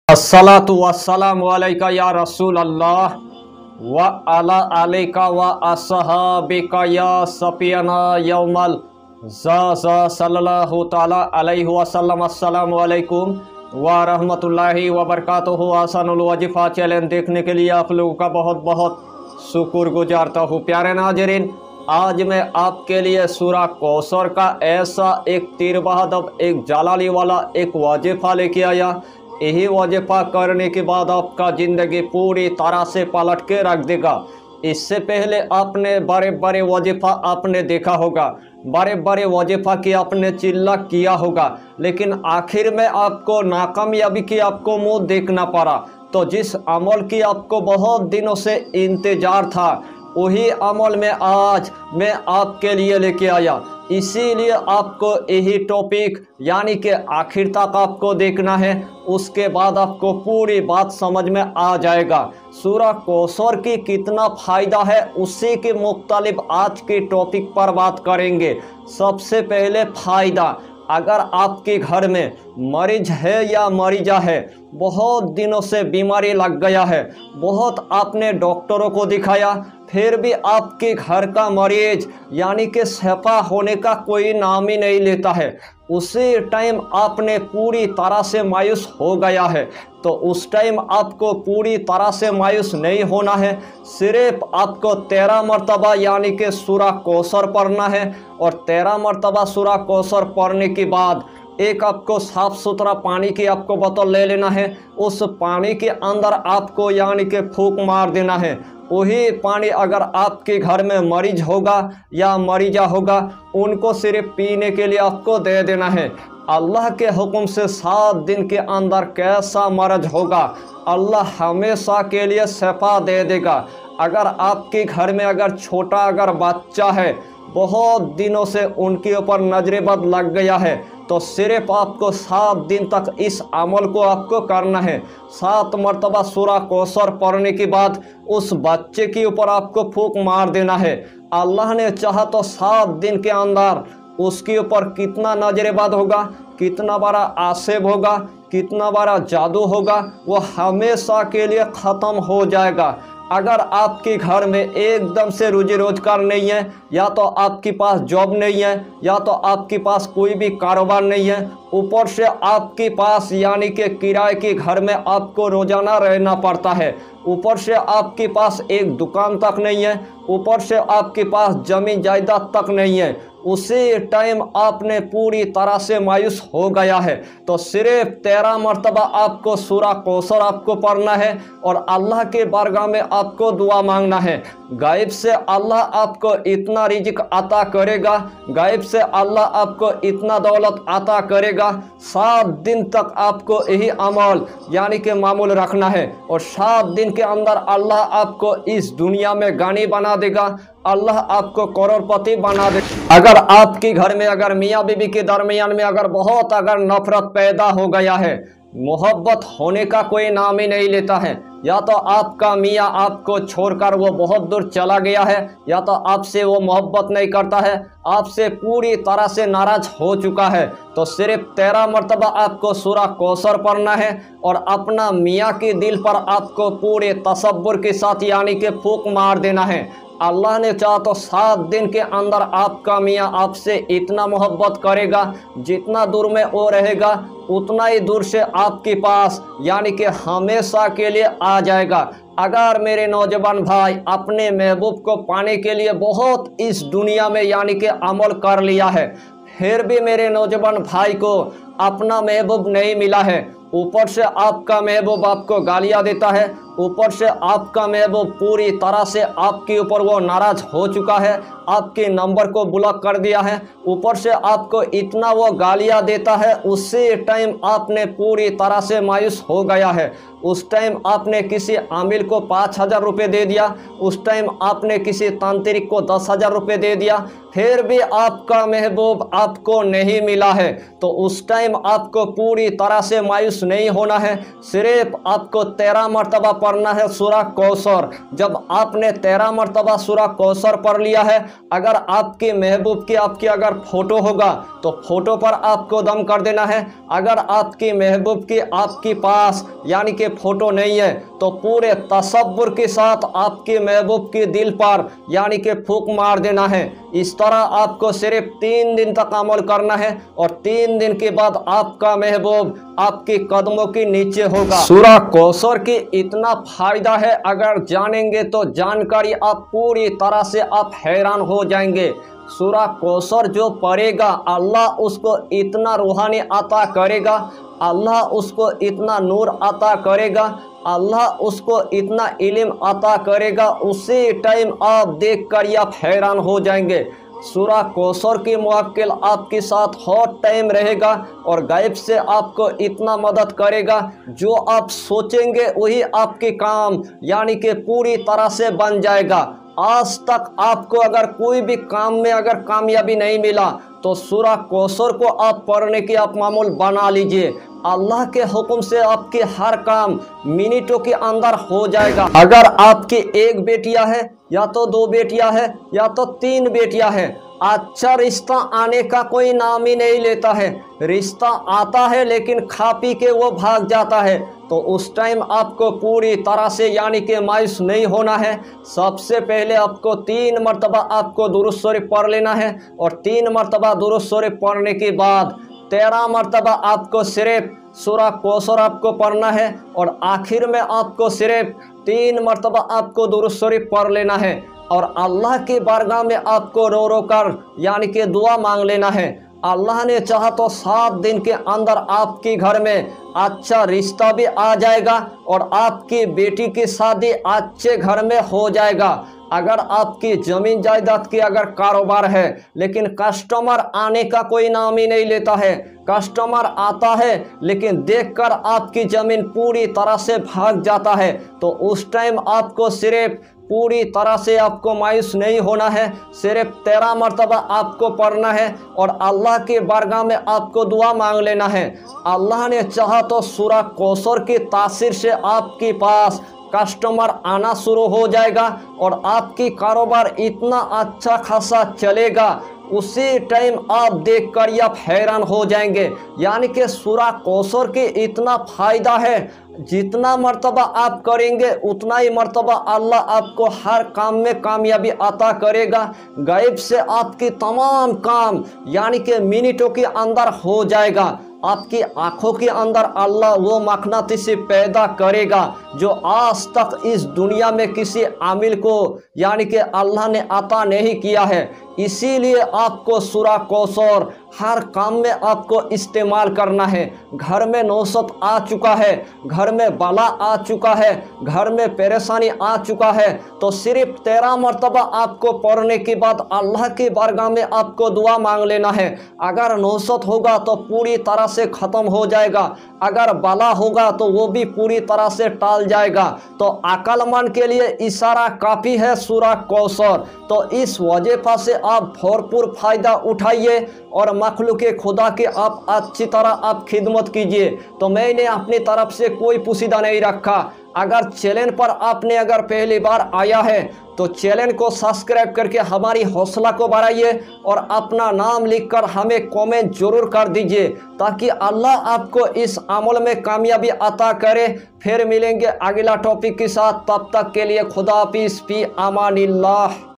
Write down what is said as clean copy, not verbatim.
अस्सलातु वस्सलामु अलैका या रसूल अल्लाह व अला अलैका व अस्सहाबिका या सफियना यौमल ज़ा सल्लल्लाहु ताला अलैहि वसल्लम। अस्सलामु अलैकुम व रहमतुल्लाहि व बरकातुहू। आसानुल वजीफ़ा चैनल देखने के लिए आप लोगों का बहुत बहुत शुक्र गुजारता हूँ। प्यारे नाज़रीन, आज मैं आपके लिए सूरा कौसर का ऐसा एक तीर बहादुर एक जालाली वाला एक वजीफ़ा लेके आया। यही वजीफ़ा करने के बाद आपका ज़िंदगी पूरी तरह से पलट के रख देगा। इससे पहले आपने बड़े बड़े वजीफ़ा आपने देखा होगा, बड़े बड़े वजीफ़ा की आपने चिल्ला किया होगा, लेकिन आखिर में आपको नाकामयाबी की आपको मुंह देखना पड़ा। तो जिस अमल की आपको बहुत दिनों से इंतज़ार था, वही अमल में आज मैं आपके लिए लेके आया। इसीलिए आपको यही टॉपिक यानी कि आखिर तक आपको देखना है, उसके बाद आपको पूरी बात समझ में आ जाएगा। सूरा कौसर की कितना फ़ायदा है उसी के मुख्तलिफ आज के टॉपिक पर बात करेंगे। सबसे पहले फ़ायदा, अगर आपके घर में मरीज है या मरीजा है, बहुत दिनों से बीमारी लग गया है, बहुत आपने डॉक्टरों को दिखाया, फिर भी आपके घर का मरीज यानी कि शफा होने का कोई नाम ही नहीं लेता है, उसी टाइम आपने पूरी तरह से मायूस हो गया है, तो उस टाइम आपको पूरी तरह से मायूस नहीं होना है। सिर्फ आपको 13 मरतबा यानी कि सूरा कौसर पढ़ना है, और 13 मरतबा सूरा कौसर पढ़ने के बाद एक आपको साफ़ सुथरा पानी की आपको बोतल ले लेना है। उस पानी के अंदर आपको यानी कि फूंक मार देना है। वही पानी अगर आपके घर में मरीज होगा या मरीजा होगा, उनको सिर्फ पीने के लिए आपको दे देना है। अल्लाह के हुक्म से 7 दिन के अंदर कैसा मर्ज होगा, अल्लाह हमेशा के लिए शफा दे देगा। अगर आपके घर में अगर छोटा अगर बच्चा है, बहुत दिनों से उनके ऊपर नजर बद लग गया है, तो सिर्फ आपको 7 दिन तक इस अमल को आपको करना है। 7 मरतबा सूरा कौसर पढ़ने के बाद उस बच्चे के ऊपर आपको फूंक मार देना है। अल्लाह ने चाहा तो 7 दिन के अंदर उसके ऊपर कितना नजर बद होगा, कितना बड़ा आसेब होगा, कितना बड़ा जादू होगा, वो हमेशा के लिए ख़त्म हो जाएगा। अगर आपके घर में एकदम से रोजी रोजगार नहीं है, या तो आपके पास जॉब नहीं है, या तो आपके पास कोई भी कारोबार नहीं है, ऊपर से आपके पास यानी कि किराए के घर में आपको रोजाना रहना पड़ता है, ऊपर से आपके पास एक दुकान तक नहीं है, ऊपर से आपके पास जमीन जायदाद तक नहीं है, उसी टाइम आपने पूरी तरह से मायूस हो गया है, तो सिर्फ 13 मरतबा आपको सूरा कौसर आपको पढ़ना है और अल्लाह के बारगाह में आपको दुआ मांगना है। गायब से अल्लाह आपको इतना रिज़्क अता करेगा, गायब से अल्लाह आपको इतना दौलत अता करेगा। 7 दिन तक आपको यही अमल यानी कि मामूल रखना है, और 7 दिन के अंदर अल्लाह आपको इस दुनिया में गानी बना देगा, अल्लाह आपको करोड़पति बना दे। अगर आपके घर में अगर मियाँ बीवी के दरमियान में अगर बहुत अगर नफरत पैदा हो गया है, मोहब्बत होने का कोई नाम ही नहीं लेता है, या तो आपका मियाँ आपको छोड़कर वो बहुत दूर चला गया है, या तो आपसे वो मोहब्बत नहीं करता है, आपसे पूरी तरह से नाराज हो चुका है, तो सिर्फ 13 मरतबा आपको सूरा कौसर पढ़ना है और अपना मियाँ के दिल पर आपको पूरे तसब्बुर के साथ यानी कि फूंक मार देना है। अल्लाह ने चाहा तो 7 दिन के अंदर आपका मियाँ आपसे इतना मोहब्बत करेगा, जितना दूर में वो रहेगा उतना ही दूर से आपके पास यानी कि हमेशा के लिए आ जाएगा। अगर मेरे नौजवान भाई अपने महबूब को पाने के लिए बहुत इस दुनिया में यानी कि अमल कर लिया है, फिर भी मेरे नौजवान भाई को अपना महबूब नहीं मिला है, ऊपर से आपका महबूब आपको गालियाँ देता है, ऊपर से आपका महबूब पूरी तरह से आपके ऊपर वो नाराज हो चुका है, आपके नंबर को ब्लॉक कर दिया है, ऊपर से आपको इतना वो गालियाँ देता है, उसी टाइम आपने पूरी तरह से मायूस हो गया है। उस टाइम आपने किसी आमिल को 5,000 रुपये दे दिया, उस टाइम आपने किसी तांत्रिक को 10,000 रुपये दे दिया, फिर भी आपका महबूब आपको नहीं मिला है, तो उस टाइम आपको पूरी तरह से मायूस नहीं होना है। सिर्फ आपको 13 मरतबा पढ़ना है सूरा कौसर। जब आपने 13 मरतबा सूरा कौसर पढ़ लिया है, अगर आपके महबूब की आपकी अगर फ़ोटो होगा तो फ़ोटो पर आपको दम कर देना है। अगर आपकी महबूब की आपके पास यानी कि फ़ोटो नहीं है तो पूरे तसव्वुर के साथ आपके महबूब के दिल पर यानी कि फूंक मार देना है। इस तरह आपको सिर्फ 3 दिन तक अमल करना है और 3 दिन के बाद आपका महबूब आपके कदमों के नीचे होगा। सूरा कौसर की इतना फायदा है, अगर जानेंगे तो जानकारी आप पूरी तरह से आप हैरान हो जाएंगे। सूरा कौसर जो पढ़ेगा अल्लाह उसको इतना रूहानी अता करेगा, अल्लाह उसको इतना नूर अता करेगा, अल्लाह उसको इतना इल्म अता करेगा, उसी टाइम आप देख कर आप हैरान हो जाएंगे। सूरा कौसर की मुवक्किल आपके साथ हर टाइम रहेगा और गायब से आपको इतना मदद करेगा, जो आप सोचेंगे वही आपके काम यानी कि पूरी तरह से बन जाएगा। आज तक आपको अगर कोई भी काम में अगर कामयाबी नहीं मिला तो सूरा कौसर को आप पढ़ने की आप मामूल बना लीजिए। अल्लाह के हुक्म से आपके हर काम मिनटों के अंदर हो जाएगा। अगर आपकी 1 बेटियां है या तो 2 बेटियां है या तो 3 बेटियां हैं, अच्छा रिश्ता आने का कोई नाम ही नहीं लेता है। रिश्ता आता है लेकिन खा पी के वो भाग जाता है, तो उस टाइम आपको पूरी तरह से यानी कि मायूस नहीं होना है। सबसे पहले आपको 3 मरतबा आपको दुरूद शरीफ पढ़ लेना है और 3 मरतबा दुरूद शरीफ पढ़ने के बाद 13 मरतबा आपको सिर्फ सूरा कौसर आपको पढ़ना है और आखिर में आपको सिर्फ 3 मरतबा आपको दुरूद शरीफ पढ़ लेना है और अल्लाह की बारगाह में आपको रो रो कर यानी कि दुआ मांग लेना है। अल्लाह ने चाहा तो 7 दिन के अंदर आपके घर में अच्छा रिश्ता भी आ जाएगा और आपकी बेटी की शादी अच्छे घर में हो जाएगा। अगर आपकी ज़मीन जायदाद की अगर कारोबार है लेकिन कस्टमर आने का कोई नाम ही नहीं लेता है, कस्टमर आता है लेकिन देखकर आपकी ज़मीन पूरी तरह से भाग जाता है, तो उस टाइम आपको सिर्फ पूरी तरह से आपको मायूस नहीं होना है। सिर्फ 13 मरतबा आपको पढ़ना है और अल्लाह के बारगाह में आपको दुआ मांग लेना है। अल्लाह ने चाहा तो सूरा कौसर की तासीर से आपके पास कस्टमर आना शुरू हो जाएगा और आपकी कारोबार इतना अच्छा खासा चलेगा, उसी टाइम आप देखकर आप हैरान हो जाएंगे। यानी कि सूरा कौसर की इतना फ़ायदा है, जितना मर्तबा आप करेंगे उतना ही मर्तबा अल्लाह आपको हर काम में कामयाबी अता करेगा। गायब से आपकी तमाम काम यानी कि मिनटों के अंदर हो जाएगा। आपकी आंखों के अंदर अल्लाह वो मकनातीसी पैदा करेगा जो आज तक इस दुनिया में किसी आमिल को यानी कि अल्लाह ने अता नहीं किया है। इसीलिए आपको सूरा कौसर हर काम में आपको इस्तेमाल करना है। घर में नौसत आ चुका है, घर में बला आ चुका है, घर में परेशानी आ चुका है, तो सिर्फ 13 मरतबा आपको पढ़ने के बाद अल्लाह की बारगाह में आपको दुआ मांग लेना है। अगर नौसत होगा तो पूरी तरह से ख़त्म हो जाएगा, अगर बला होगा तो वो भी पूरी तरह से टाल जाएगा। तो अक्लमंद के लिए इशारा काफ़ी है सूरा कौसर। तो इस वजीफा से आप भरपूर फ़ायदा उठाइए और मखलूक खुदा के आप अच्छी तरह आप खिदमत कीजिए। तो मैंने अपनी तरफ से कोई पुसीदा नहीं रखा। अगर चैनल पर आपने अगर पहली बार आया है तो चैनल को सब्सक्राइब करके हमारी हौसला को बढ़ाइए और अपना नाम लिखकर हमें कमेंट जरूर कर दीजिए, ताकि अल्लाह आपको इस अमल में कामयाबी अता करे। फिर मिलेंगे अगला टॉपिक के साथ, तब तक के लिए खुदा हाफिज़, फी अमानिल्लाह।